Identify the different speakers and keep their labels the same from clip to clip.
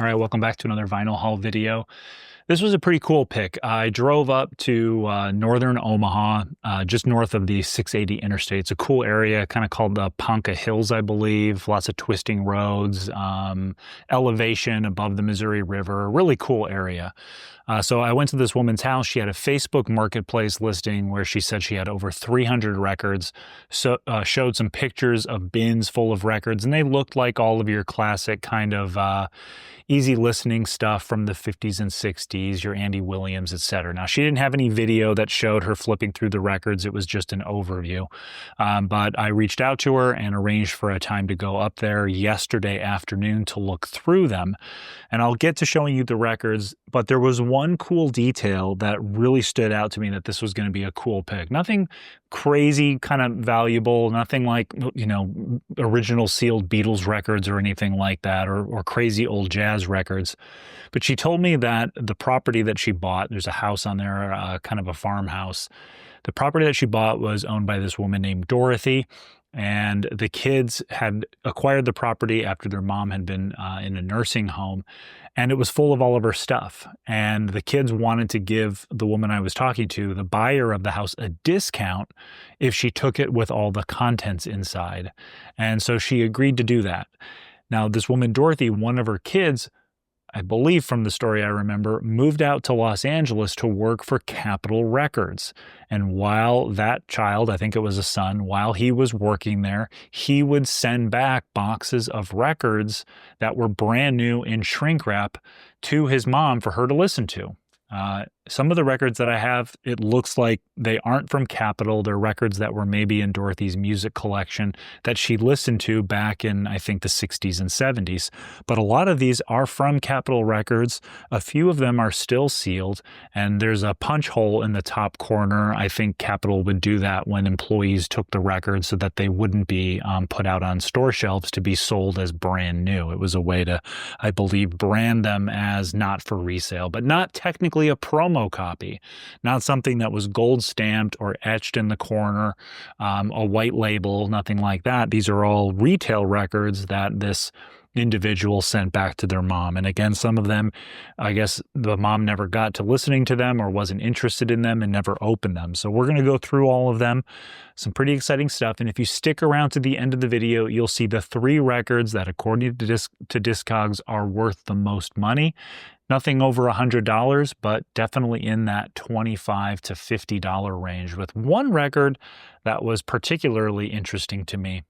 Speaker 1: All right, welcome back to another vinyl haul video. This was a pretty cool pick. I drove up to northern Omaha, just north of the 680 interstate. It's a cool area, kind of called the Ponca Hills, I believe. Lots of twisting roads, elevation above the Missouri River. Really cool area. So I went to this woman's house. She had a Facebook Marketplace listing where she said she had over 300 records, so showed some pictures of bins full of records, and they looked like all of your classic kind of easy listening stuff from the 50s and 60s, your Andy Williams, etc. Now, she didn't have any video that showed her flipping through the records. It was just an overview. But I reached out to her and arranged for a time to go up there yesterday afternoon to look through them. And I'll get to showing you the records, but there was one cool detail that really stood out to me that this was going to be a cool pick. Nothing crazy kind of valuable, nothing like, you know, original sealed Beatles records or anything like that, or crazy old jazz records. But she told me that the property that she bought, there's a house on there, kind of a farmhouse. The property that she bought was owned by this woman named Dorothy, and the kids had acquired the property after their mom had been in a nursing home, and it was full of all of her stuff. And the kids wanted to give the woman I was talking to, the buyer of the house, a discount if she took it with all the contents inside. And so she agreed to do that. Now, this woman, Dorothy, one of her kids, I believe from the story I remember, moved out to Los Angeles to work for Capitol Records. And while that child, I think it was a son, while he was working there, he would send back boxes of records that were brand new in shrink wrap to his mom for her to listen to. Some of the records that I have, it looks like they aren't from Capitol. They're records that were maybe in Dorothy's music collection that she listened to back in, I think, the 60s and 70s. But a lot of these are from Capitol Records. A few of them are still sealed, and there's a punch hole in the top corner. I think Capitol would do that when employees took the records so that they wouldn't be put out on store shelves to be sold as brand new. It was a way to, I believe, brand them as not for resale, but not technically a promo copy, not something that was gold stamped or etched in the corner, a white label, nothing like that. These are all retail records that this individual sent back to their mom. And again, some of them, I guess the mom never got to listening to them or wasn't interested in them and never opened them. So we're going to go through all of them. Some pretty exciting stuff. And if you stick around to the end of the video, you'll see the 3 records that, according to Discogs, are worth the most money. Nothing over $100, but definitely in that $25 to $50 range, with one record that was particularly interesting to me.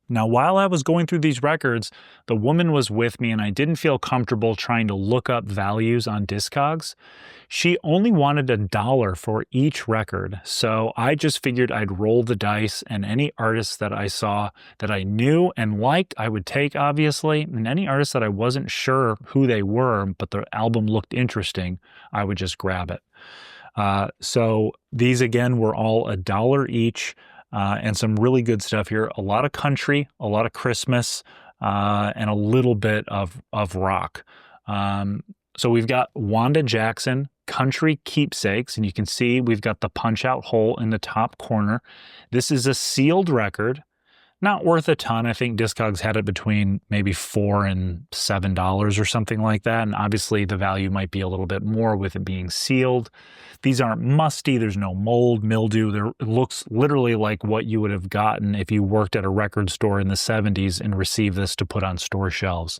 Speaker 1: Now, while I was going through these records, the woman was with me and I didn't feel comfortable trying to look up values on Discogs. She only wanted $1 for each record, so I just figured I'd roll the dice, and any artists that I saw that I knew and liked, I would take, obviously, and any artists that I wasn't sure who they were, but the album looked interesting, I would just grab it. So these, again, were all $1 each. And some really good stuff here. A lot of country, a lot of Christmas, and a little bit of rock. So we've got Wanda Jackson, Country Keepsakes, and you can see we've got the punch-out hole in the top corner. This is a sealed record. Not worth a ton. I think Discogs had it between maybe $4 and $7 or something like that. And obviously the value might be a little bit more with it being sealed. These aren't musty. There's no mold, mildew. It looks literally like what you would have gotten if you worked at a record store in the 70s and received this to put on store shelves.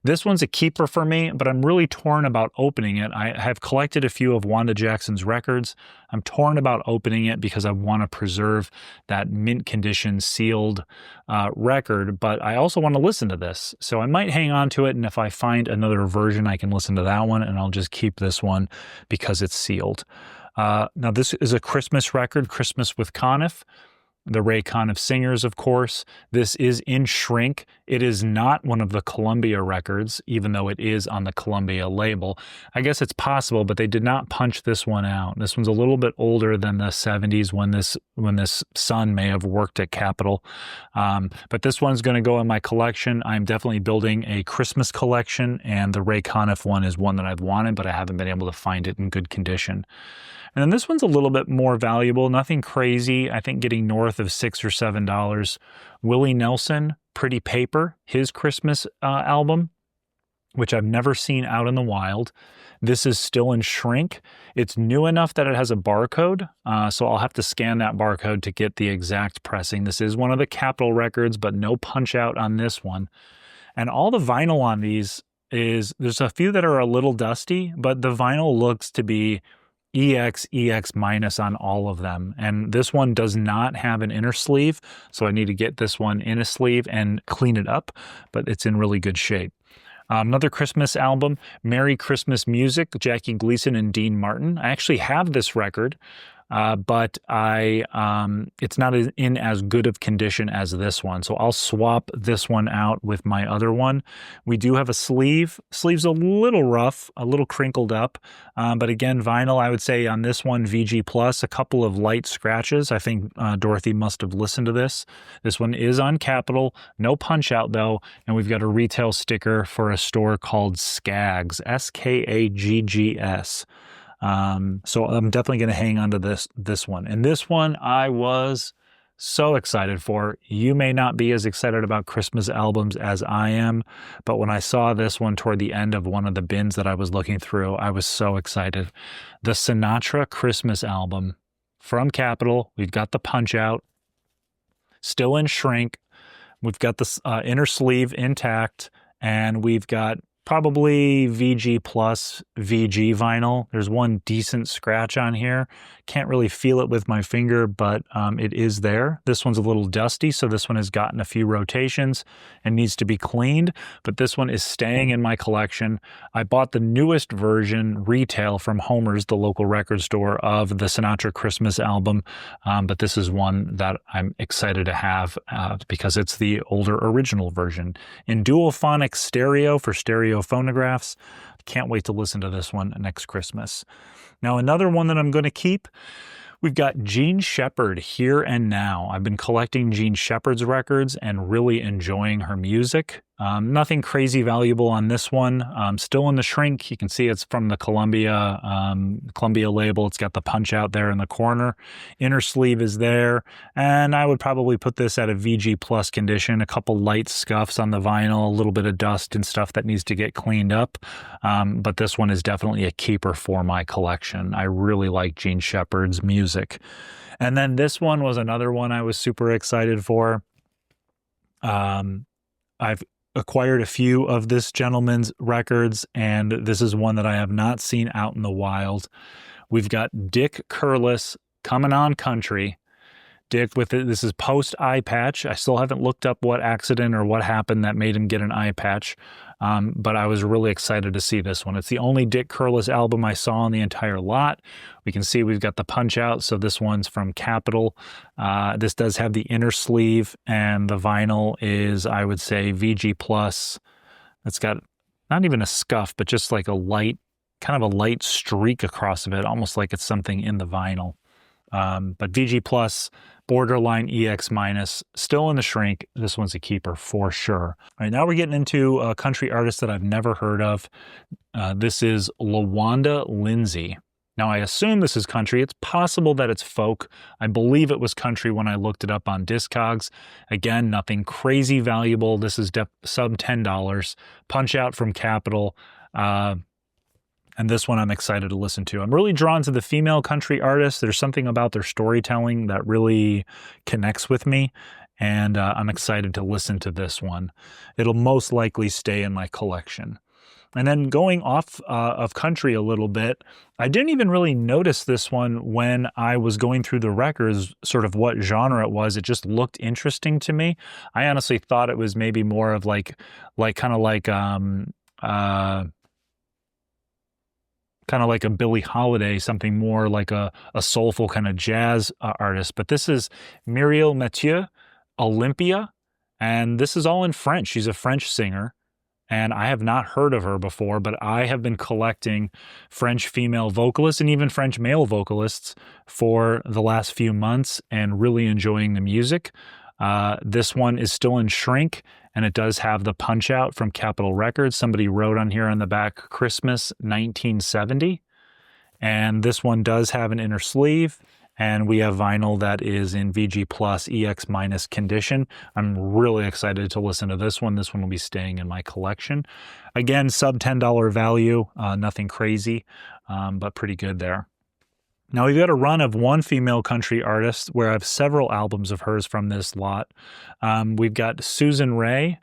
Speaker 1: This one's a keeper for me, but I'm really torn about opening it. I have collected a few of Wanda Jackson's records. I'm torn about opening it because I want to preserve that mint condition sealed record, but I also want to listen to this. So I might hang on to it, and if I find another version, I can listen to that one, and I'll just keep this one because it's sealed. Now, this is a Christmas record, Christmas with Conniff. The Raye Conniff Singers, of course. This is in shrink. It is not one of the Columbia records, even though it is on the Columbia label. I guess it's possible, but they did not punch this one out. This one's a little bit older than the 70s when this son may have worked at Capitol. But this one's going to go in my collection. I'm definitely building a Christmas collection, and the Raye Conniff one is one that I've wanted, but I haven't been able to find it in good condition. And then this one's a little bit more valuable, nothing crazy. I think getting north of $6 or $7. Willie Nelson, Pretty Paper, his Christmas album. which I've never seen out in the wild. This is still in shrink. It's new enough that it has a barcode, so I'll have to scan that barcode to get the exact pressing. This is one of the Capitol records, but no punch out on this one. And all the vinyl on these there's a few that are a little dusty, but the vinyl looks to be EX minus on all of them. And this one does not have an inner sleeve, so I need to get this one in a sleeve and clean it up, but it's in really good shape. Another Christmas album, Merry Christmas Music, Jackie Gleason and Dean Martin. I actually have this record, but it's not in as good of condition as this one. So I'll swap this one out with my other one. We do have a sleeve. Sleeve's a little rough, a little crinkled up. But again, vinyl, I would say on this one, VG Plus, a couple of light scratches. I think Dorothy must have listened to this. This one is on Capitol, no punch out though. And we've got a retail sticker for a store called Skaggs, Skaggs. So I'm definitely going to hang on to this one. And this one I was so excited for. You may not be as excited about Christmas albums as I am, but when I saw this one toward the end of one of the bins that I was looking through, I was so excited. The Sinatra Christmas album from Capitol. We've got the punch out, still in shrink. We've got the inner sleeve intact, and we've got probably VG plus VG vinyl. There's one decent scratch on here. Can't really feel it with my finger, but it is there. This one's a little dusty, so this one has gotten a few rotations and needs to be cleaned, but this one is staying in my collection. I bought the newest version retail from Homer's, the local record store, of the Sinatra Christmas album, but this is one that I'm excited to have because it's the older original version. In dual phonic stereo for stereo phonographs. Can't wait to listen to this one next Christmas. Now, another one that I'm going to keep, we've got Jean Shepherd, Here and Now. I've been collecting Jean Shepherd's records and really enjoying her music. Nothing crazy valuable on this one. Still in the shrink. You can see it's from the Columbia label. It's got the punch out there in the corner. Inner sleeve is there. And I would probably put this at a VG plus condition. A couple light scuffs on the vinyl, a little bit of dust and stuff that needs to get cleaned up. But this one is definitely a keeper for my collection. I really like Jean Shepherd's music. And then this one was another one I was super excited for. I've acquired a few of this gentleman's records, and this is one that I have not seen out in the wild. We've got Dick Curless, Coming on Country. Dick with it. This is post eye patch. I still haven't looked up what accident or what happened that made him get an eye patch, but I was really excited to see this one. It's the only Dick Curless album I saw in the entire lot. We can see we've got the punch out, so this one's from Capitol. This does have the inner sleeve, and the vinyl is, I would say, VG plus. It's got not even a scuff, but just like a light, kind of a light streak across of it, almost like it's something in the vinyl. But VG plus, borderline EX minus, still in the shrink. This one's a keeper for sure. All right, now we're getting into a country artist that I've never heard of. This is LaWanda Lindsay. Now, I assume this is country. It's possible that it's folk. I believe it was country when I looked it up on Discogs. Again, nothing crazy valuable. This is sub $10. Punch out from Capitol. And this one I'm excited to listen to. I'm really drawn to the female country artists. There's something about their storytelling that really connects with me, and I'm excited to listen to this one. It'll most likely stay in my collection. And then going off of country a little bit, I didn't even really notice this one when I was going through the records, sort of what genre it was. It just looked interesting to me. I honestly thought it was maybe more of like kind of like a Billie Holiday, something more like a soulful kind of jazz artist. But this is Muriel Mathieu, Olympia, and this is all in French. She's a French singer, and I have not heard of her before, but I have been collecting French female vocalists and even French male vocalists for the last few months and really enjoying the music. This one is still in shrink, and it does have the punch out from Capitol Records. Somebody wrote on here on the back, Christmas 1970. And this one does have an inner sleeve, And we have vinyl that is in VG Plus EX minus condition. I'm really excited to listen to this one. This one will be staying in my collection. Again, sub $10 value, nothing crazy, but pretty good there. Now we've got a run of one female country artist where I have several albums of hers from this lot. We've got Susan Raye,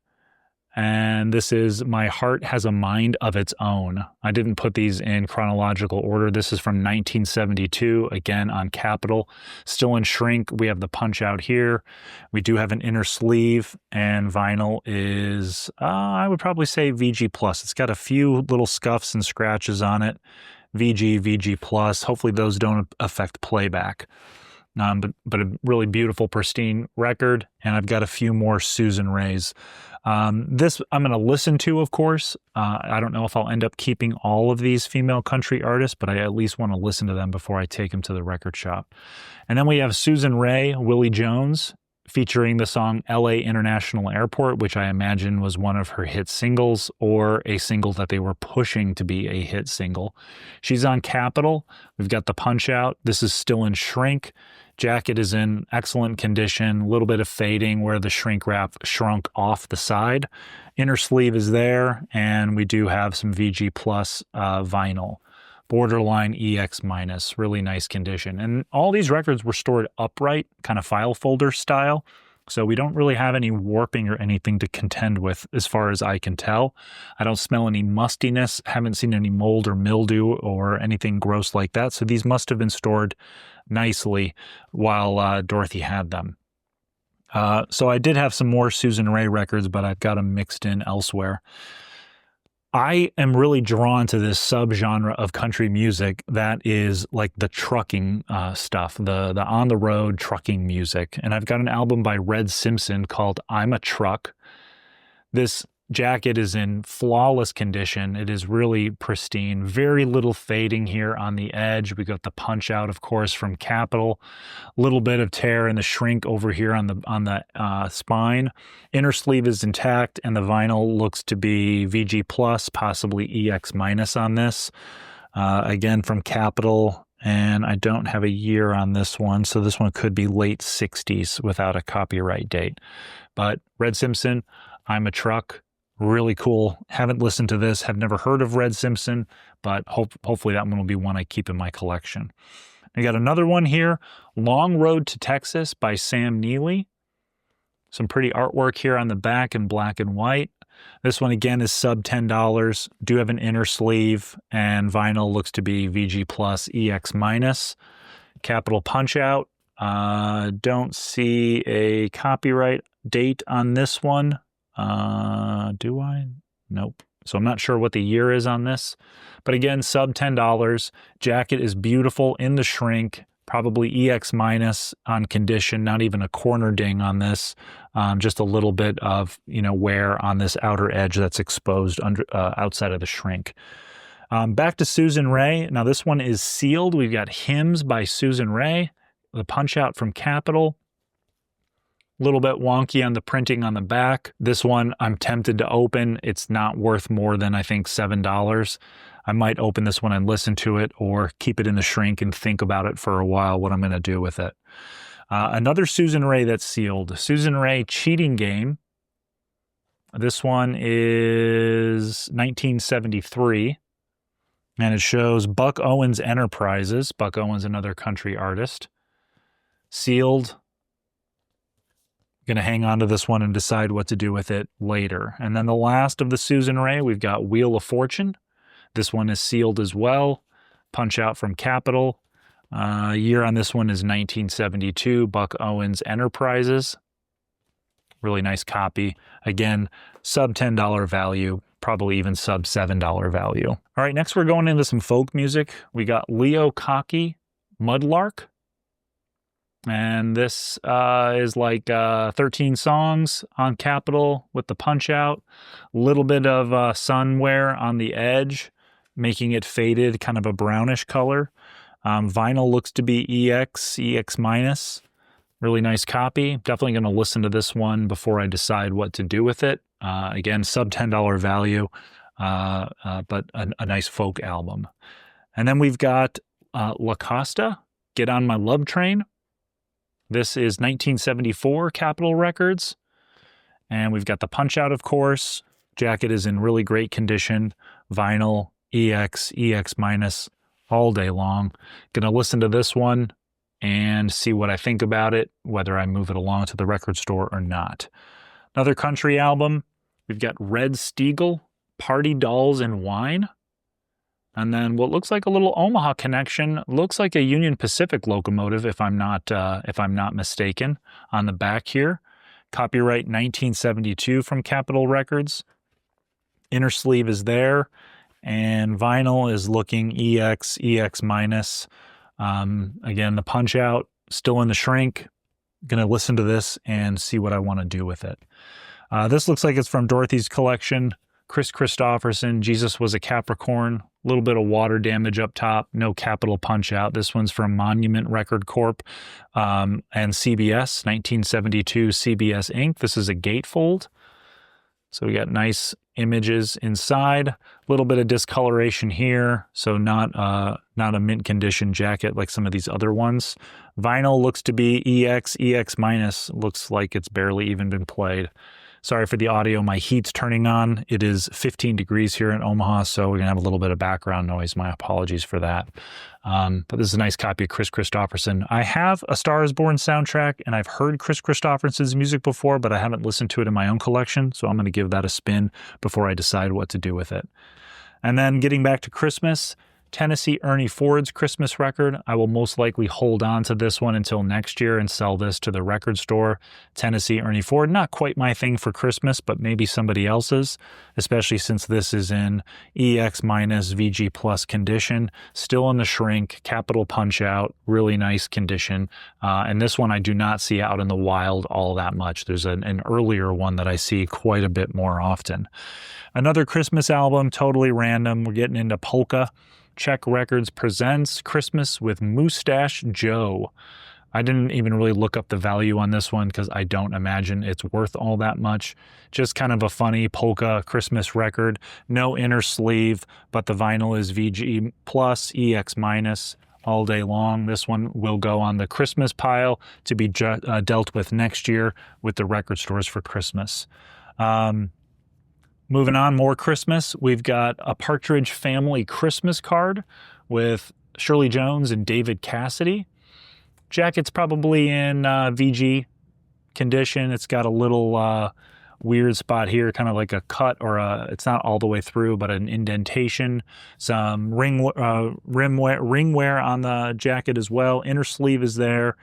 Speaker 1: and this is My Heart Has a Mind of Its Own. I didn't put these in chronological order. This is from 1972, again on Capitol. Still in shrink. We have the punch out here. We do have an inner sleeve, and vinyl is, I would probably say VG Plus. It's got a few little scuffs and scratches on it. VG Plus. Hopefully those don't affect playback. But a really beautiful, pristine record. And I've got a few more Susan Rays. This I'm going to listen to, of course. I don't know if I'll end up keeping all of these female country artists, but I at least want to listen to them before I take them to the record shop. And then we have Susan Raye, Willie Jones, featuring the song LA International Airport, which I imagine was one of her hit singles or a single that they were pushing to be a hit single. She's on Capitol. We've got the punch out. This is still in shrink. Jacket is in excellent condition, a little bit of fading where the shrink wrap shrunk off the side. Inner sleeve is there, and we do have some VG Plus vinyl. Borderline EX minus, really nice condition. And all these records were stored upright, kind of file folder style. So we don't really have any warping or anything to contend with as far as I can tell. I don't smell any mustiness, haven't seen any mold or mildew or anything gross like that. So these must have been stored nicely while Dorothy had them. So I did have some more Susan Raye records, but I've got them mixed in elsewhere. I am really drawn to this subgenre of country music that is like the trucking stuff, the on-the-road trucking music. And I've got an album by Red Simpson called I'm a Truck. This jacket is in flawless condition. It is really pristine. Very little fading here on the edge. We got the punch out, of course, from Capitol. A little bit of tear in the shrink over here on the spine. Inner sleeve is intact, and the vinyl looks to be VG Plus, possibly EX minus on this. Again, from Capitol, and I don't have a year on this one, so this one could be late 60s without a copyright date. But Red Simpson, I'm a Truck. Really cool. Haven't listened to this, have never heard of Red Simpson, but hopefully that one will be one I keep in my collection. I got another one here, Long Road to Texas by Sam Neely. Some pretty artwork here on the back in black and white. This one again is sub $10. Do have an inner sleeve, and vinyl looks to be VG Plus EX minus. Capitol punch out. Don't see a copyright date on this one. Do I? Nope. So I'm not sure what the year is on this, but again, sub $10. Jacket is beautiful in the shrink, probably EX minus on condition, not even a corner ding on this. Just a little bit of, wear on this outer edge that's exposed outside of the shrink. Back to Susan Raye. Now this one is sealed. We've got Hymns by Susan Raye, the punch out from Capitol. Little bit wonky on the printing on the back. This one I'm tempted to open. It's not worth more than I think $7. I might open this one and listen to it, or keep it in the shrink and think about it for a while what I'm going to do with it. Another Susan Raye that's sealed. Susan Raye Cheating Game. This one is 1973, and it shows Buck Owens Enterprises. Buck Owens, another country artist. Sealed. Going to hang on to this one and decide what to do with it later. And then the last of the Susan Raye, we've got Wheel of Fortune. This one is sealed as well. Punch out from Capitol. Year on this one is 1972, Buck Owens Enterprises. Really nice copy. Again, sub $10 value, probably even sub $7 value. All right, next we're going into some folk music. We got Leo Cocky, Mudlark. And this is like 13 songs on Capitol with the punch out. A little bit of sun wear on the edge, making it faded, kind of a brownish color. Vinyl looks to be EX minus. Really nice copy. Definitely going to listen to this one before I decide what to do with it. Again, sub $10 value, but a nice folk album. And then we've got La Costa. Get on My Love Train. This is 1974 Capitol Records. And we've got the Punch Out, of course. Jacket is in really great condition. Vinyl, EX, EX minus, all day long. Gonna listen to this one and see what I think about it, whether I move it along to the record store or not. Another country album. We've got Red Steagle, Party Dolls and Wine. And then what looks like a little Omaha connection, looks like a Union Pacific locomotive, if I'm not mistaken, on the back here. Copyright 1972 from Capitol Records. Inner sleeve is there, and vinyl is looking EX, EX minus. Again, the Punch Out still in the shrink. Gonna listen to this and see what I want to do with it. This looks like it's from Dorothy's collection. Chris Christopherson, Jesus Was a Capricorn. A little bit of water damage up top. No Capitol Punch Out. This one's from Monument Record Corp. And CBS, 1972 CBS Inc. This is a gatefold. So we got nice images inside. A little bit of discoloration here. So not a mint condition jacket like some of these other ones. Vinyl looks to be EX, EX minus. Looks like it's barely even been played. Sorry for the audio, my heat's turning on. It is 15 degrees here in Omaha, so we're gonna have a little bit of background noise. My apologies for that. But this is a nice copy of Chris Christopherson. I have a Star is Born soundtrack, and I've heard Chris Christopherson's music before, but I haven't listened to it in my own collection, so I'm gonna give that a spin before I decide what to do with it. And then getting back to Christmas, Tennessee Ernie Ford's Christmas record. I will most likely hold on to this one until next year and sell this to the record store. Tennessee Ernie Ford, not quite my thing for Christmas, but maybe somebody else's, especially since this is in EX minus VG plus condition, still in the shrink, Capitol Punch Out, really nice condition. And this one I do not see out in the wild all that much. There's an earlier one that I see quite a bit more often. Another Christmas album, totally random. We're getting into polka. Czech Records presents Christmas with Moustache Joe. I didn't even really look up the value on this one because I don't imagine it's worth all that much. Just kind of a funny polka Christmas record. No inner sleeve, but the vinyl is VG plus, EX minus all day long. This one will go on the Christmas pile to be dealt with next year with the record stores for Christmas. Moving on, more Christmas. We've got a Partridge Family Christmas card with Shirley Jones and David Cassidy. Jacket's probably in VG condition. It's got a little weird spot here, kind of like a cut or it's not all the way through, but an indentation. Some ring wear on the jacket as well. Inner sleeve is there.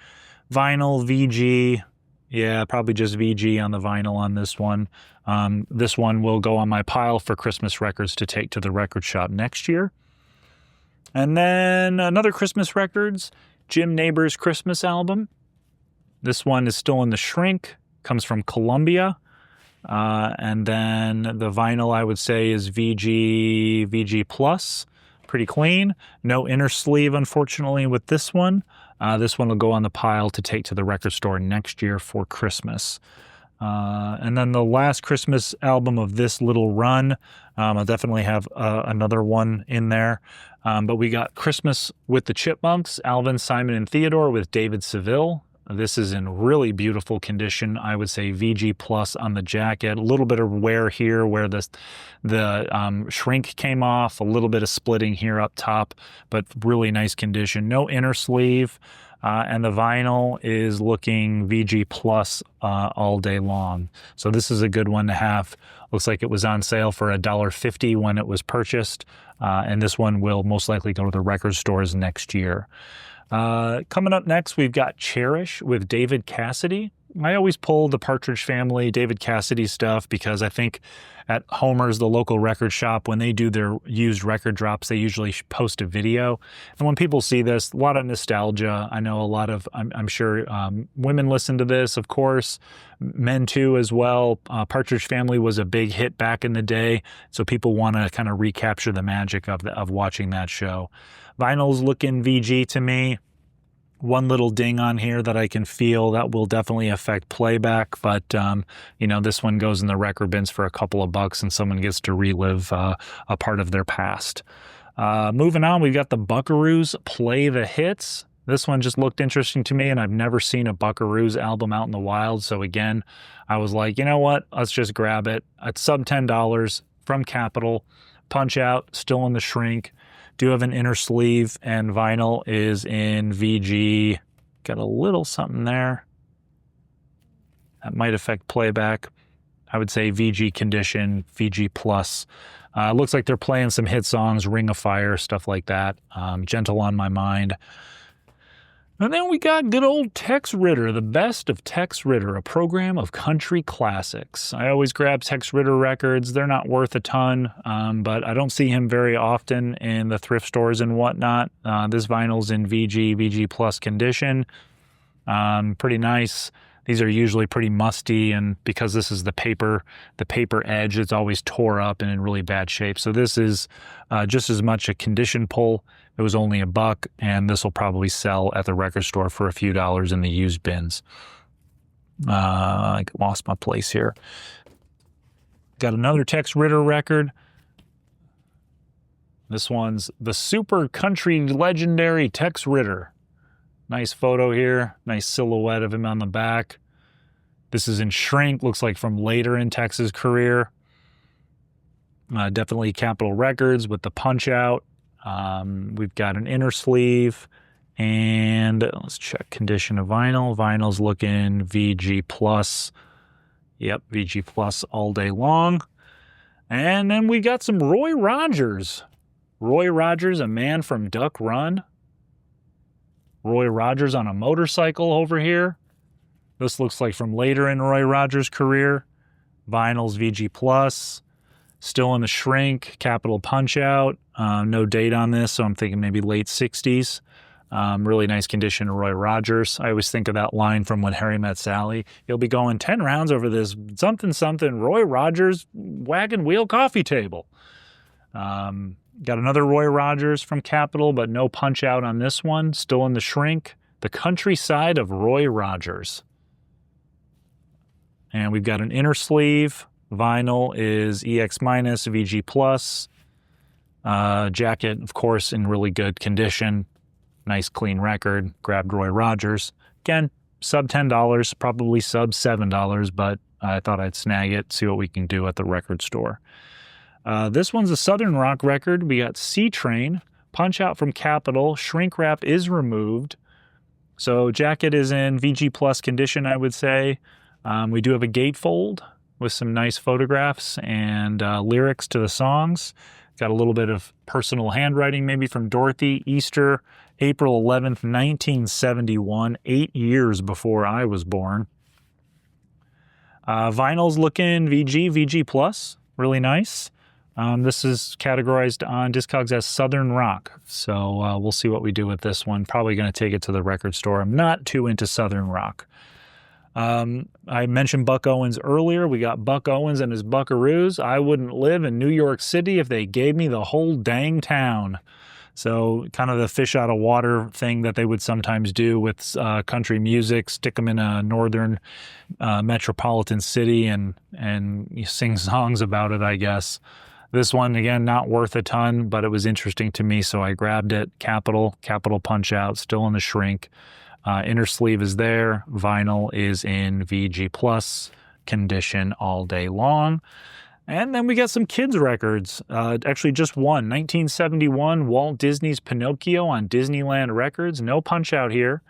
Speaker 1: Vinyl, VG. Yeah, probably just VG on the vinyl on this one. This one will go on my pile for Christmas records to take to the record shop next year. And then another Christmas records, Jim Neighbors' Christmas album. This one is still in the shrink, comes from Columbia. And then the vinyl, I would say, is VG plus, pretty clean. No inner sleeve, unfortunately, with this one. This one will go on the pile to take to the record store next year for Christmas. And then the last Christmas album of this little run, I'll definitely have another one in there. But we got Christmas with the Chipmunks, Alvin, Simon, and Theodore with David Seville. This is in really beautiful condition. I would say VG plus on the jacket. A little bit of wear here where the shrink came off. A little bit of splitting here up top, but really nice condition. No inner sleeve. And the vinyl is looking VG plus all day long. So this is a good one to have. Looks like it was on sale for $1.50 when it was purchased. And this one will most likely go to the record stores next year. Coming up next, we've got Cherish with David Cassidy. I always pull the Partridge Family, David Cassidy stuff because I think at Homer's, the local record shop, when they do their used record drops, they usually post a video. And when people see this, a lot of nostalgia. I know a lot of, I'm sure women listen to this, of course, men too as well. Partridge Family was a big hit back in the day, so people want to kind of recapture the magic of watching that show. Vinyl's looking VG to me. One little ding on here that I can feel that will definitely affect playback, but this one goes in the record bins for a couple of bucks and someone gets to relive a part of their past. Moving on, we've got the Buckaroos Play the Hits. This one just looked interesting to me, and I've never seen a Bugaloos album out in the wild. So again, I was like, you know what? Let's just grab it. It's sub $10 from Capitol. Punch out, still in the shrink. Do have an inner sleeve, and vinyl is in VG. Got a little something there. That might affect playback. I would say VG condition, VG plus. Looks like they're playing some hit songs, Ring of Fire, stuff like that. Gentle on My Mind. And then we got good old Tex Ritter, the best of Tex Ritter, a program of country classics. I always grab Tex Ritter records. They're not worth a ton, but I don't see him very often in the thrift stores and whatnot. This vinyl's in VG plus condition. Pretty nice. These are usually pretty musty, and because this is the paper edge, it's always tore up and in really bad shape. So this is just as much a condition pull. It was only $1, and this will probably sell at the record store for a few dollars in the used bins. I lost my place here. Got another Tex Ritter record. This one's the super country legendary Tex Ritter. Nice photo here. Nice silhouette of him on the back. This is in shrink. Looks like from later in Tex's career. Definitely Capitol Records with the punch out. We've got an inner sleeve. And let's check condition of vinyl. Vinyl's looking VG plus. Yep, VG plus all day long. And then we got some Roy Rogers. Roy Rogers, a man from Duck Run. Roy Rogers on a motorcycle over here. This looks like from later in Roy Rogers' career. Vinyl's VG plus. Still in the shrink. Capitol punch out. No date on this, so I'm thinking maybe late 60s. Really nice condition of Roy Rogers. I always think of that line from When Harry Met Sally. You'll be going 10 rounds over this something Roy Rogers wagon wheel coffee table. Got another Roy Rogers from Capitol, but no punch out on this one. Still in the shrink. The countryside of Roy Rogers. And we've got an inner sleeve. Vinyl is EX minus, VG plus. Jacket, of course, in really good condition. Nice clean record. Grabbed Roy Rogers. Again, sub $10, probably sub $7, but I thought I'd snag it, see what we can do at the record store. This one's a Southern Rock record. We got C-Train, punch out from Capitol, shrink wrap is removed. So jacket is in VG plus condition, I would say. We do have a gatefold with some nice photographs and lyrics to the songs. Got a little bit of personal handwriting maybe from Dorothy. Easter, April 11th, 1971, 8 years before I was born. Vinyl's looking VG plus, really nice. This is categorized on Discogs as Southern Rock, so we'll see what we do with this one. Probably going to take it to the record store. I'm not too into Southern Rock. I mentioned Buck Owens earlier. We got Buck Owens and his Buckaroos. I wouldn't live in New York City if they gave me the whole dang town. So kind of the fish out of water thing that they would sometimes do with country music, stick them in a northern metropolitan city and sing songs about it, I guess. This one, again, not worth a ton, but it was interesting to me, so I grabbed it. Capitol punch out, still in the shrink. Inner sleeve is there. Vinyl is in VG plus condition all day long. And then we got some kids records. Actually, just one. 1971, Walt Disney's Pinocchio on Disneyland Records. No punch out here.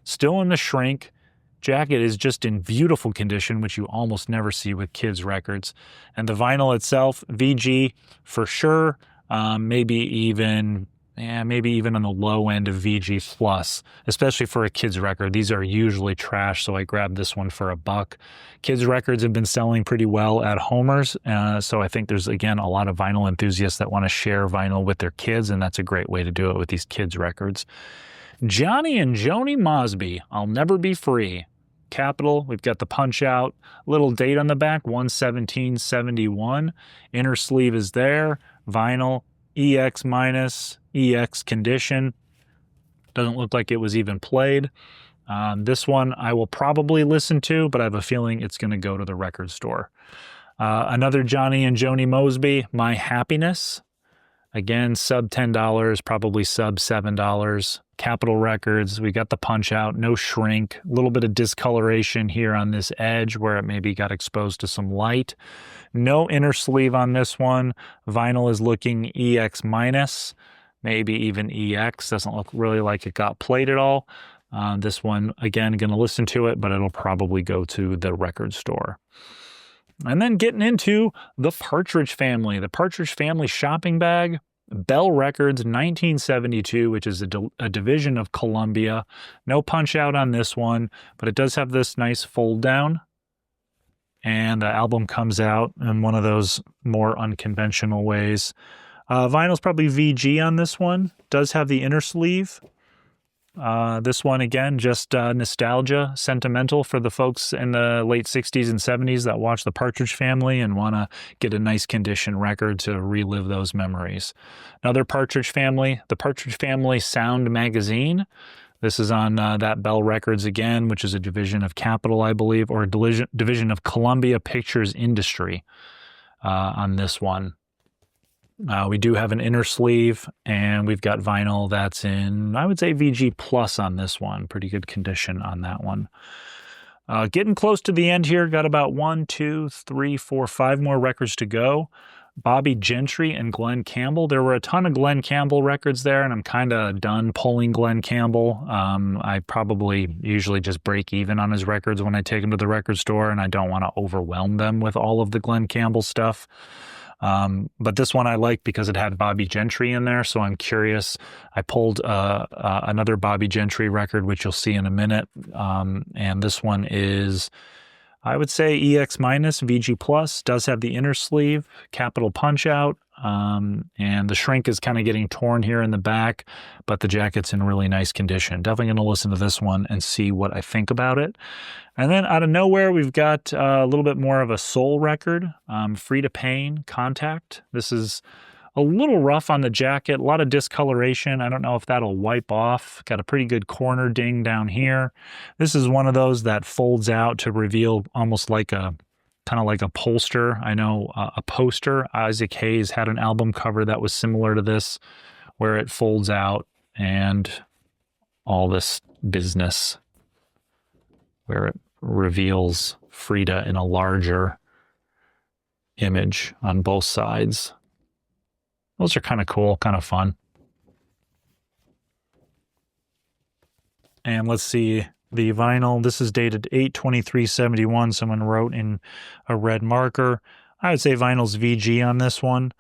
Speaker 1: Still in the shrink. Jacket is just in beautiful condition, which you almost never see with kids records. And the vinyl itself, VG for sure. Maybe even on the low end of VG plus, especially for a kids record. These are usually trash, so I grabbed this one for $1. Kids records have been selling pretty well at Homer's, so I think there's, again, a lot of vinyl enthusiasts that want to share vinyl with their kids, and that's a great way to do it with these kids records. Johnny and Joni Mosby, I'll Never Be Free. Capitol, we've got the punch out, little date on the back, 1/17/71. Inner sleeve is there. Vinyl, EX minus, EX condition. Doesn't look like it was even played. This one I will probably listen to, but I have a feeling it's going to go to the record store. Another Johnny and Joni Mosby, My Happiness. Again, sub $10, probably sub $7. Capitol Records. We got the punch out, no shrink, a little bit of discoloration here on this edge where it maybe got exposed to some light. No inner sleeve on this one. Vinyl is looking EX minus, maybe even EX. Doesn't look really like it got played at all. This one, again, going to listen to it, but it'll probably go to the record store. And then getting into the Partridge family. The Partridge family shopping bag. Bell Records 1972, which is a division of Columbia. No punch out on this one, but it does have this nice fold down. And the album comes out in one of those more unconventional ways. Vinyl's probably VG on this one. Does have the inner sleeve. This one, again, just nostalgia, sentimental for the folks in the late 60s and 70s that watch the Partridge Family and want to get a nice condition record to relive those memories. Another Partridge Family, the Partridge Family Sound Magazine. This is on that Bell Records again, which is a division of Capitol, I believe, or a division of Columbia Pictures Industry on this one. We do have an inner sleeve, and we've got vinyl that's in, I would say, VG Plus on this one. Pretty good condition on that one. Getting close to the end here. Got about 1, 2, 3, 4, 5 more records to go. Bobbie, Gentry, and Glen Campbell. There were a ton of Glen Campbell records there, and I'm kind of done pulling Glen Campbell. I probably usually just break even on his records when I take them to the record store, and I don't want to overwhelm them with all of the Glen Campbell stuff. But this one I like because it had Bobbie Gentry in there, so I'm curious. I pulled another Bobbie Gentry record, which you'll see in a minute, and this one is, I would say, EX minus, VG plus. Does have the inner sleeve, Capitol punch out, and the shrink is kind of getting torn here in the back, but the jacket's in really nice condition. Definitely going to listen to this one and see what I think about it. And then out of nowhere, we've got a little bit more of a soul record, Free Pain, Contact. This is a little rough on the jacket, a lot of discoloration. I don't know if that'll wipe off. Got a pretty good corner ding down here. This is one of those that folds out to reveal almost like a, kind of like a poster. I know a poster. Isaac Hayes had an album cover that was similar to this, where it folds out and all this business, where it reveals Frida in a larger image on both sides. Those are kind of cool, kind of fun. And let's see the vinyl. This is dated 8/23/71. Someone wrote in a red marker. I would say vinyl's VG on this one.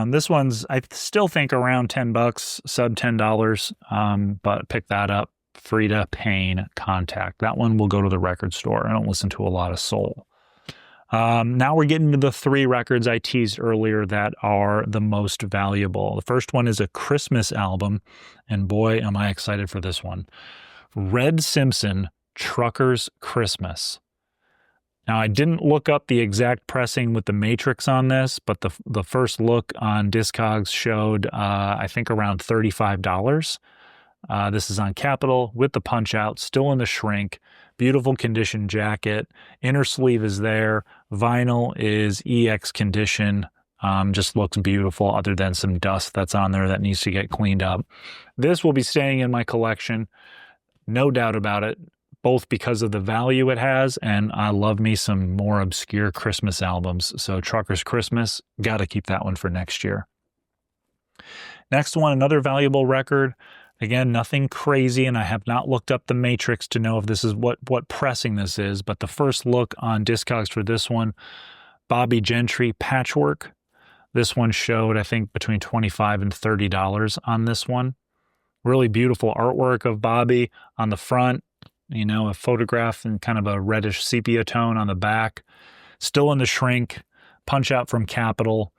Speaker 1: This one's, I still think, around $10, sub $10, but pick that up. Free Pain, Contact. That one will go to the record store. I don't listen to a lot of soul. Now we're getting to the 3 records I teased earlier that are the most valuable. The first one is a Christmas album, and boy, am I excited for this one. Red Simpson, Trucker's Christmas. Now, I didn't look up the exact pressing with the matrix on this, but the first look on Discogs showed, I think, around $35. This is on Capitol with the punch out, still in the shrink, beautiful condition jacket, inner sleeve is there, vinyl is EX condition, just looks beautiful other than some dust that's on there that needs to get cleaned up. This will be staying in my collection, no doubt about it, both because of the value it has, and I love me some more obscure Christmas albums. So Trucker's Christmas, got to keep that one for next year. Next one, another valuable record. Again, nothing crazy, and I have not looked up the matrix to know if this is what pressing this is, but the first look on Discogs for this one, Bobbie Gentry, Patchwork. This one showed, I think, between $25 and $30 on this one. Really beautiful artwork of Bobbie on the front, you know, a photograph in kind of a reddish sepia tone on the back. Still in the shrink, punch out from Capitol.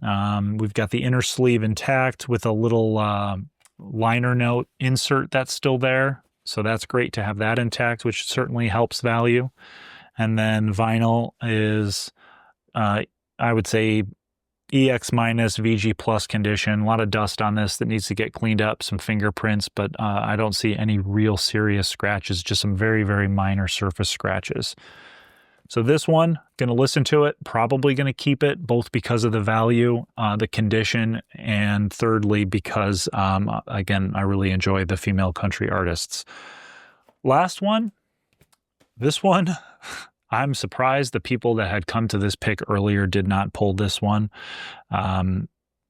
Speaker 1: We've got the inner sleeve intact with a little liner note insert that's still there. So that's great to have that intact, which certainly helps value. And then vinyl is, I would say, EX minus, VG plus condition. A lot of dust on this that needs to get cleaned up, some fingerprints, but I don't see any real serious scratches, just some very, very minor surface scratches. So this one, going to listen to it, probably going to keep it, both because of the value, the condition, and thirdly, because, again, I really enjoy the female country artists. Last one, this one, I'm surprised the people that had come to this pick earlier did not pull this one.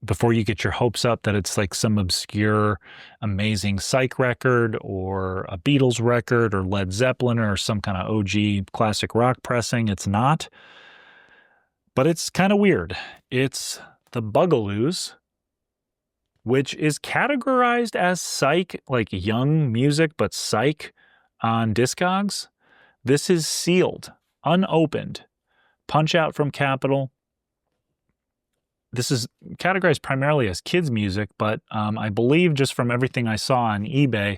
Speaker 1: Before you get your hopes up that it's like some obscure, amazing psych record or a Beatles record or Led Zeppelin or some kind of OG classic rock pressing, it's not. But it's kind of weird. It's the Bugaloos, which is categorized as psych, like young music, but psych on Discogs. This is sealed, unopened, punch out from Capitol. This is categorized primarily as kids music, but I believe just from everything I saw on eBay,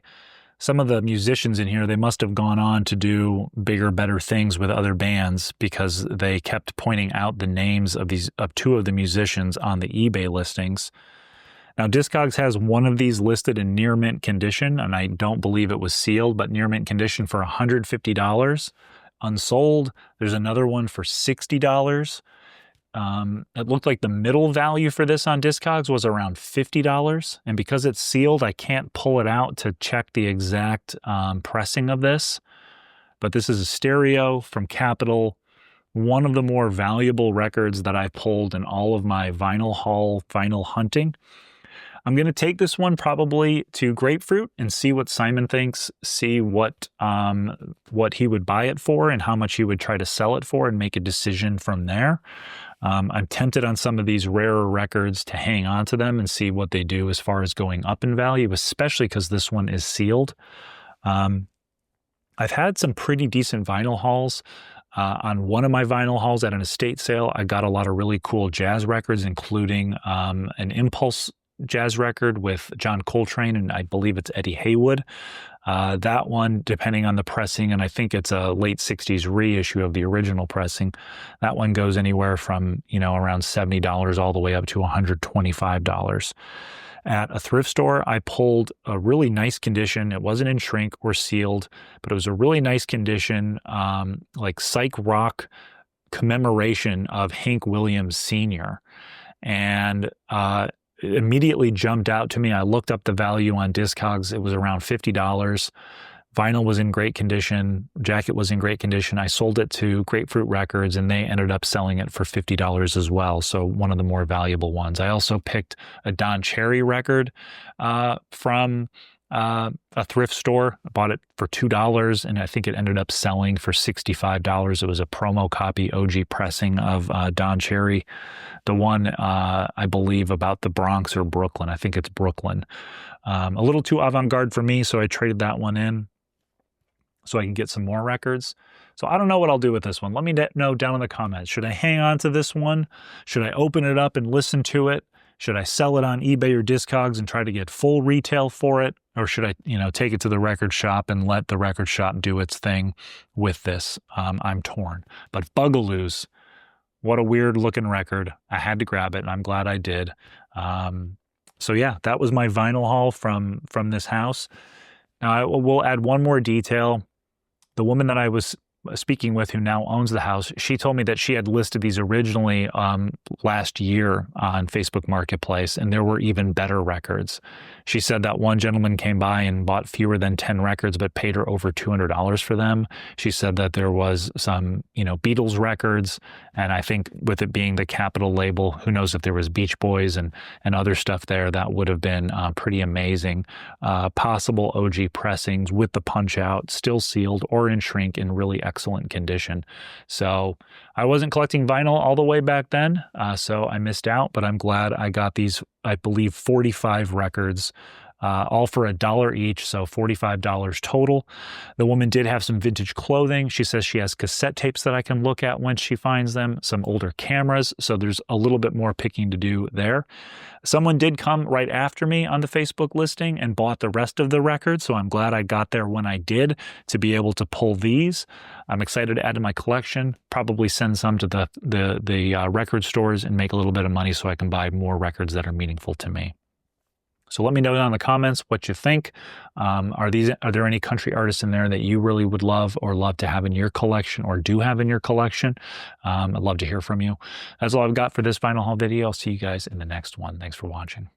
Speaker 1: some of the musicians in here, they must have gone on to do bigger, better things with other bands because they kept pointing out the names of two of the musicians on the eBay listings. Now, Discogs has one of these listed in near mint condition, and I don't believe it was sealed, but near mint condition for $150. Unsold, there's another one for $60. It looked like the middle value for this on Discogs was around $50. And because it's sealed, I can't pull it out to check the exact pressing of this. But this is a stereo from Capitol, one of the more valuable records that I pulled in all of my vinyl haul, vinyl hunting. I'm going to take this one probably to Grapefruit and see what Simon thinks, see what he would buy it for and how much he would try to sell it for and make a decision from there. I'm tempted on some of these rarer records to hang on to them and see what they do as far as going up in value, especially because this one is sealed. I've had some pretty decent vinyl hauls. On one of my vinyl hauls at an estate sale, I got a lot of really cool jazz records, including an Impulse jazz record with John Coltrane, and I believe it's Eddie Haywood. That one, depending on the pressing, and I think it's a late 60s reissue of the original pressing, that one goes anywhere from, around $70 all the way up to $125. At a thrift store, I pulled a really nice condition. It wasn't in shrink or sealed, but it was a really nice condition, like psych rock commemoration of Hank Williams Sr. And it immediately jumped out to me. I looked up the value on Discogs. It was around $50. Vinyl was in great condition. Jacket was in great condition. I sold it to Grapefruit Records, and they ended up selling it for $50 as well. So one of the more valuable ones. I also picked a Don Cherry record from a thrift store. I bought it for $2, and I think it ended up selling for $65. It was a promo copy, OG pressing of Don Cherry. The one, I believe, about the Bronx or Brooklyn. I think it's Brooklyn. A little too avant-garde for me, so I traded that one in so I can get some more records. So I don't know what I'll do with this one. Let me know down in the comments. Should I hang on to this one? Should I open it up and listen to it? Should I sell it on eBay or Discogs and try to get full retail for it? Or should I, take it to the record shop and let the record shop do its thing with this? I'm torn. But Bugaloos, what a weird looking record. I had to grab it, and I'm glad I did. So yeah, that was my vinyl haul from this house. Now I will add one more detail. The woman that I was speaking with, who now owns the house, she told me that she had listed these originally last year on Facebook Marketplace, and there were even better records. She said that one gentleman came by and bought fewer than 10 records, but paid her over $200 for them. She said that there was some, Beatles records, and I think with it being the Capitol label, who knows if there was Beach Boys and other stuff there, that would have been pretty amazing. Possible OG pressings with the punch out, still sealed or in shrink in really excellent condition. So I wasn't collecting vinyl all the way back then, so I missed out, but I'm glad I got these, I believe, 45 records, all for $1 each, so $45 total. The woman did have some vintage clothing. She says she has cassette tapes that I can look at when she finds them, some older cameras, so there's a little bit more picking to do there. Someone did come right after me on the Facebook listing and bought the rest of the records, so I'm glad I got there when I did to be able to pull these. I'm excited to add to my collection, probably send some to the record stores and make a little bit of money so I can buy more records that are meaningful to me. So let me know down in the comments what you think. Are there any country artists in there that you really would love to have in your collection or do have in your collection? I'd love to hear from you. That's all I've got for this vinyl haul video. I'll see you guys in the next one. Thanks for watching.